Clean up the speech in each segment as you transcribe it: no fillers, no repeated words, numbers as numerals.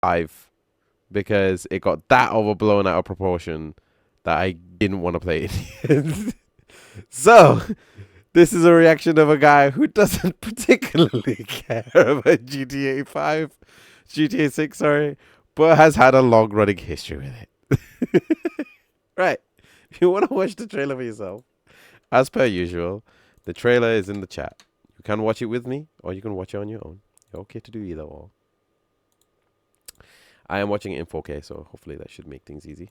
5 because it got that overblown out of proportion that I didn't want to play it. So, this is a reaction of a guy who doesn't particularly care about GTA 5, GTA 6, sorry, but has had a long running history with it. Right. If you want to watch the trailer for yourself, as per usual, the trailer is in the chat. You can watch it with me, or you can watch it on your own. You're okay to do either or. I am watching it in 4K, so hopefully that should make things easy.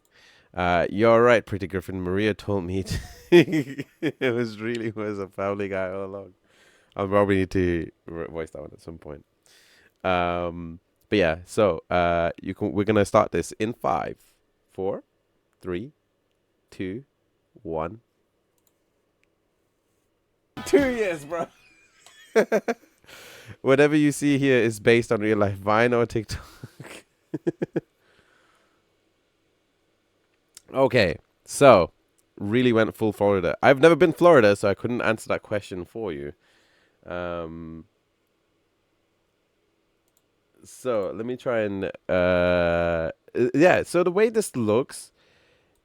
You're right, Pretty Griffin. Maria told me it was a family guy all along. I'll probably need to voice that one at some point. But yeah, so we're gonna start this in 5, 4, 3, 2, 1. 2 years, bro. Whatever you see here is based on real life Vine or TikTok. Okay, so really went full Florida. I've never been Florida, so I couldn't answer that question for you. So let me try and yeah. So the way this looks,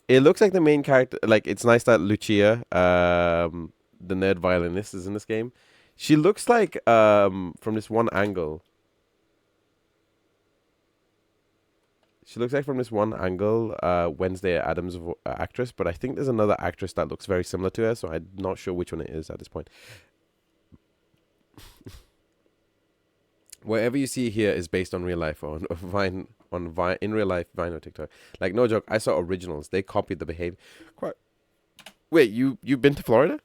it looks like the main character. Like it's nice that Lucia, the nerd violinist, is in this game. She looks like from this one angle. She looks like from this one angle, Wednesday Adams actress, but I think there's another actress that looks very similar to her, so I'm not sure which one it is at this point. Whatever you see here is based on real life or on Vine in real life Vine or TikTok. Like no joke, I saw originals. They copied the behavior. Quite. Wait, you've been to Florida?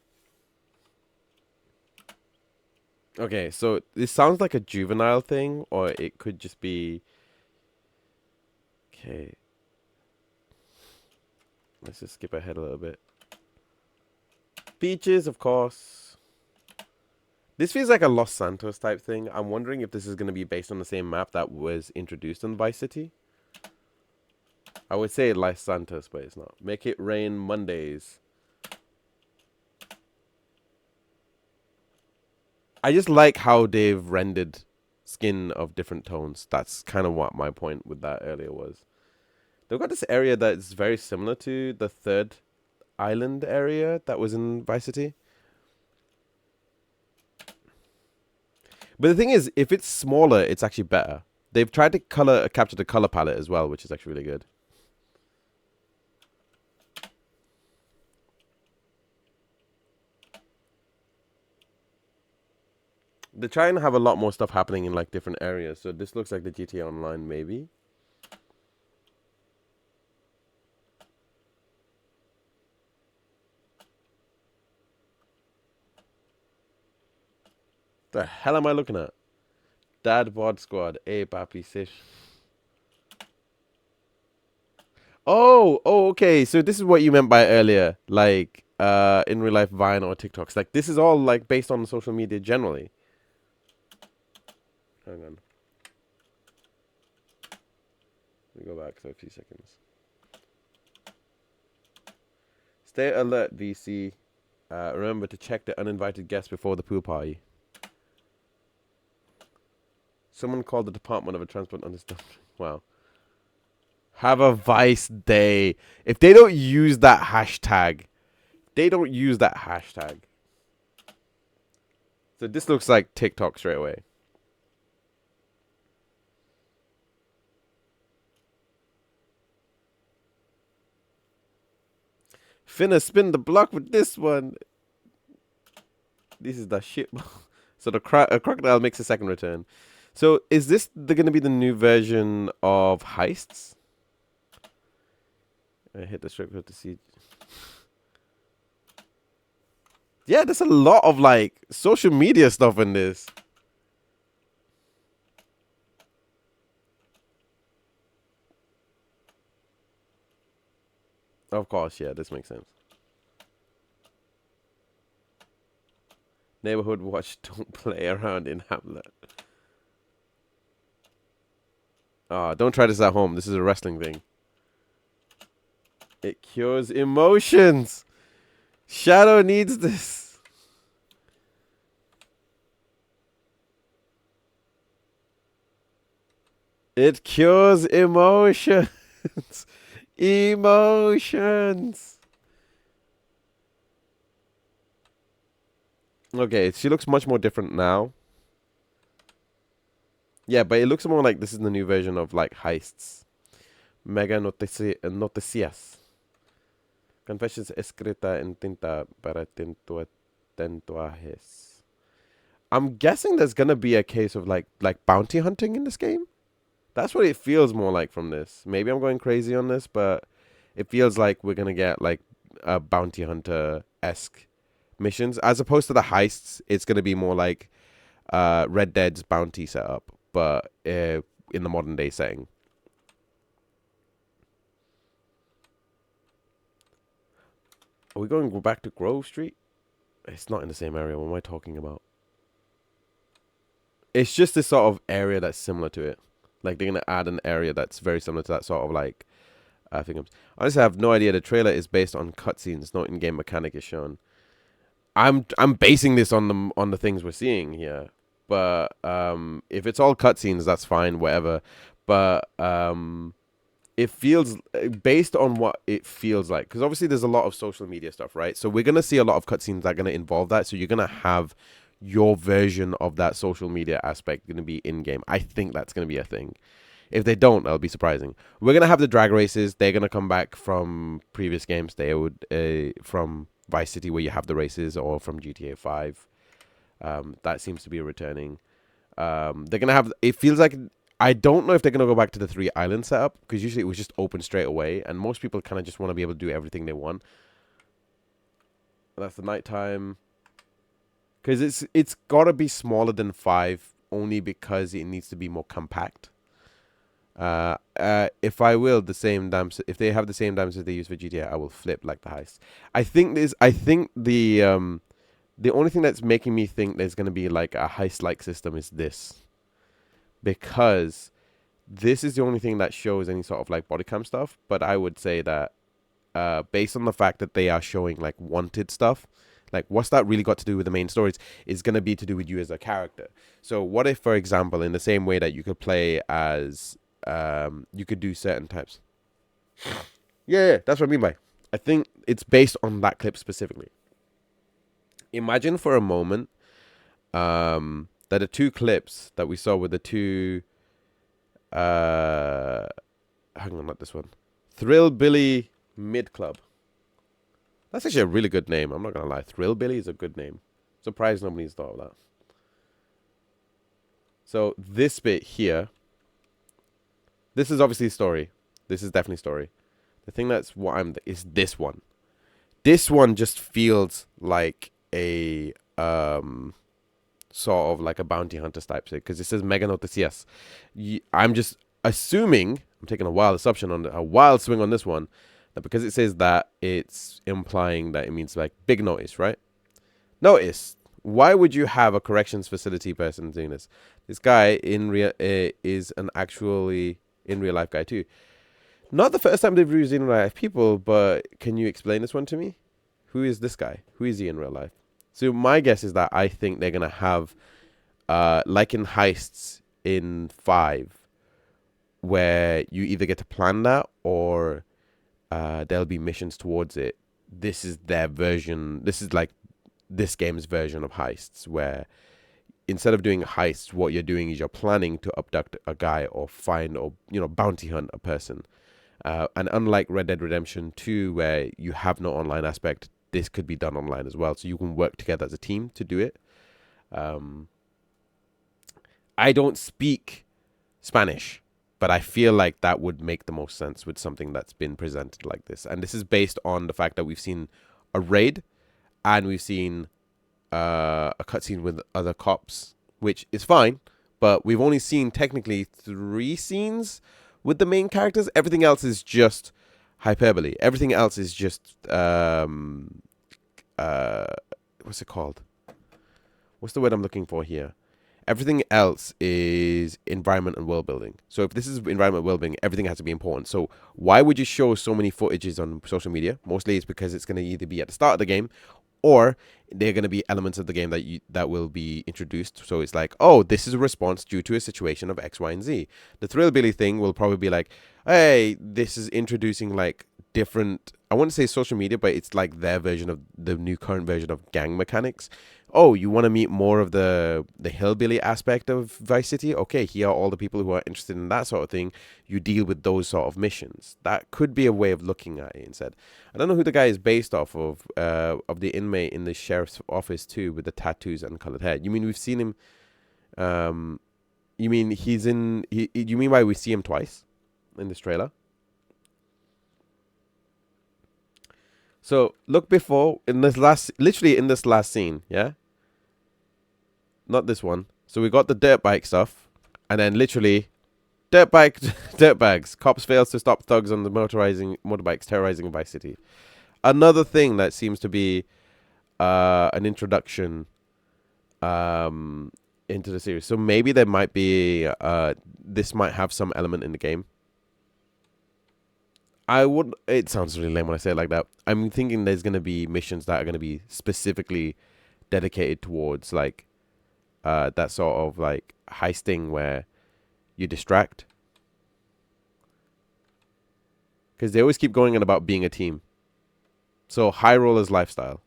Okay, so this sounds like a juvenile thing, or it could just be. Okay. Let's just skip ahead a little bit. Beaches, of course. This feels like a Los Santos type thing. I'm wondering if this is going to be based on the same map that was introduced in Vice City. I would say Los Santos, but it's not. Make it rain Mondays. I just like how they've rendered skin of different tones. That's kind of what my point with that earlier was. They've got this area that's very similar to the third island area that was in Vice City. But the thing is, if it's smaller, it's actually better. They've tried to capture the color palette as well, which is actually really good. They try and have a lot more stuff happening in like different areas. So this looks like the GTA Online, maybe. The hell am I looking at? Dad Bod Squad, A Papi Sish. Oh, okay. So this is what you meant by earlier, like in real life Vine or TikToks. Like this is all like based on social media generally. Hang on. Let me go back for a few seconds. Stay alert, VC. Remember to check the uninvited guests before the pool party. Someone called the Department of a Transport on this stuff. Wow. Have a Vice day. If they don't use that hashtag, So this looks like TikTok straight away. Finna spin the block with this one. This is the shit. So the crocodile makes a second return. So is this going to be the new version of heists? I hit the strip to see. Yeah, there's a lot of like social media stuff in this. Of course, yeah, this makes sense. Neighborhood watch, don't play around in Hamlet. Don't try this at home. This is a wrestling thing. It cures emotions. Shadow needs this. It cures emotions. Emotions. Okay, she looks much more different now. Yeah, but it looks more like this is the new version of like heists. Mega noticias. Confessions escrita en tinta para tatuajes. I'm guessing there's gonna be a case of like bounty hunting in this game. That's what it feels more like from this. Maybe I'm going crazy on this, but it feels like we're gonna get like a bounty hunter esque missions as opposed to the heists. It's gonna be more like Red Dead's bounty setup, but in the modern day setting. Are we going back to Grove Street? It's not in the same area. What am I talking about? It's just this sort of area that's similar to it. Like they're gonna add an area that's very similar to that sort of like. I think honestly, I have no idea. The trailer is based on cutscenes, not in-game mechanic is shown. I'm basing this on the things we're seeing here, but if it's all cutscenes, that's fine, whatever. But it feels based on what it feels like, because obviously there's a lot of social media stuff, right? So we're gonna see a lot of cutscenes that are gonna involve that. So you're gonna have your version of that social media aspect gonna be in game. I think that's gonna be a thing. If they don't, that'll be surprising. We're gonna have the drag races. They're gonna come back from previous games. They would from Vice City where you have the races, or from GTA 5. That seems to be returning. They're gonna have. It feels like I don't know if they're gonna go back to the 3 island setup, because usually it was just open straight away, and most people kind of just want to be able to do everything they want. That's the nighttime. Because it's gotta be smaller than 5, only because it needs to be more compact. If I will the same dams, if they have the same dams as they use for GTA, I will flip like the heist. I think the only thing that's making me think there's gonna be like a heist like system is this, because this is the only thing that shows any sort of like body cam stuff. But I would say that based on the fact that they are showing like wanted stuff, like what's that really got to do with the main stories, is going to be to do with you as a character. So what if, for example, in the same way that you could play as you could do certain types. Yeah, that's what I mean by. I think it's based on that clip specifically. Imagine for a moment that the 2 clips that we saw with the 2 hang on, not this one. Thrill Billy Mid Club. That's actually a really good name. I'm not gonna lie. Thrill Billy is a good name. Surprised nobody's thought of that. So this bit here, this is obviously story. This is definitely story. The thing that's is this one. This one just feels like a sort of like a bounty hunter type thing, because it says Mega Noticias. I'm just assuming, I'm taking a wild assumption on a wild swing on this one, that because it says that, it's implying that it means like big notice, right? Notice. Why would you have a corrections facility person doing this? This guy in real is an actually in real life guy too. Not the first time they've used in real life people, but can you explain this one to me? Who is this guy? Who is he in real life? So my guess is that I think they're gonna have, like in heists in 5, where you either get to plan that, or there'll be missions towards it. This is their version. This is like this game's version of heists, where instead of doing heists, what you're doing is you're planning to abduct a guy, or find, or bounty hunt a person. And unlike Red Dead Redemption 2, where you have no online aspect, this could be done online as well. So you can work together as a team to do it. I don't speak Spanish, but I feel like that would make the most sense with something that's been presented like this. And this is based on the fact that we've seen a raid, and we've seen a cutscene with other cops, which is fine, but we've only seen technically 3 scenes with the main characters. Everything else is just hyperbole. Everything else is just what's it called? What's the word I'm looking for here? Everything else is environment and world building. So if this is environment and world building, everything has to be important. So why would you show so many footages on social media? Mostly it's because it's going to either be at the start of the game, or they're going to be elements of the game that will be introduced. So it's like, oh, this is a response due to a situation of X, Y, and Z. The Thrillbilly thing will probably be like, hey, this is introducing like different. I wouldn't say social media, but it's like their version of the new current version of gang mechanics. Oh, you want to meet more of the hillbilly aspect of Vice City? Okay, here are all the people who are interested in that sort of thing. You deal with those sort of missions. That could be a way of looking at it instead. I don't know who the guy is based off of the inmate in the sheriff's office too, with the tattoos and colored hair. You mean we've seen him? Um, you mean he's in? You mean why we see him twice in this trailer? So look before in this last, literally in this last scene, yeah, not this one. So we got the dirt bike stuff, and then literally dirt bike, dirt bags. Cops fails to stop thugs on the motorbikes terrorizing Vice City. Another thing that seems to be an introduction into the series. So maybe there might be this might have some element in the game. I would. It sounds really lame when I say it like that. I'm thinking there's gonna be missions that are gonna be specifically dedicated towards like that sort of like heisting where you distract, because they always keep going on about being a team. So high rollers lifestyle.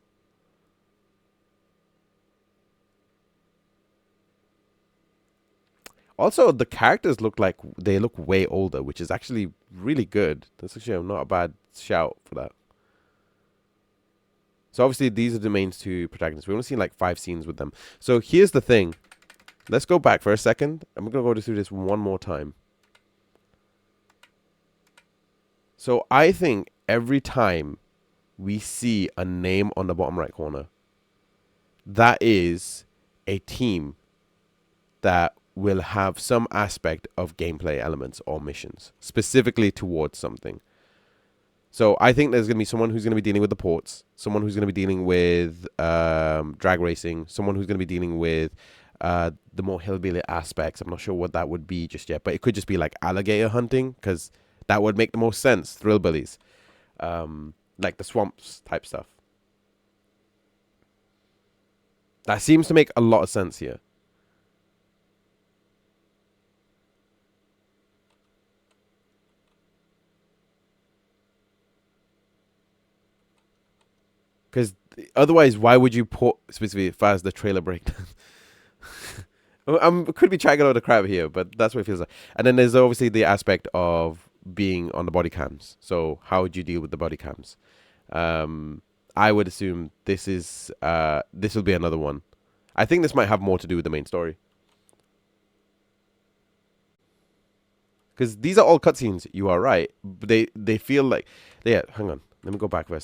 Also, the characters look like they look way older, which is actually really good. That's actually not a bad shout for that. So obviously these are the main two protagonists. We've only seen like 5 scenes with them. So here's the thing. Let's go back for a second. I'm going to go through this one more time. So I think every time we see a name on the bottom right corner, that is a team that will have some aspect of gameplay elements or missions specifically towards something. So I think there's going to be someone who's going to be dealing with the ports, someone who's going to be dealing with drag racing, someone who's going to be dealing with the more hillbilly aspects. I'm not sure what that would be just yet, but it could just be like alligator hunting, because that would make the most sense. Thrillbillies, like the swamps type stuff. That seems to make a lot of sense here. Because otherwise, why would you put specifically as the trailer breakdown? I could be trying a lot of crap here, but that's what it feels like. And then there's obviously the aspect of being on the body cams. So how would you deal with the body cams? I would assume this will be another one. I think this might have more to do with the main story, because these are all cutscenes. You are right. But they feel like, yeah. Hang on, let me go back for a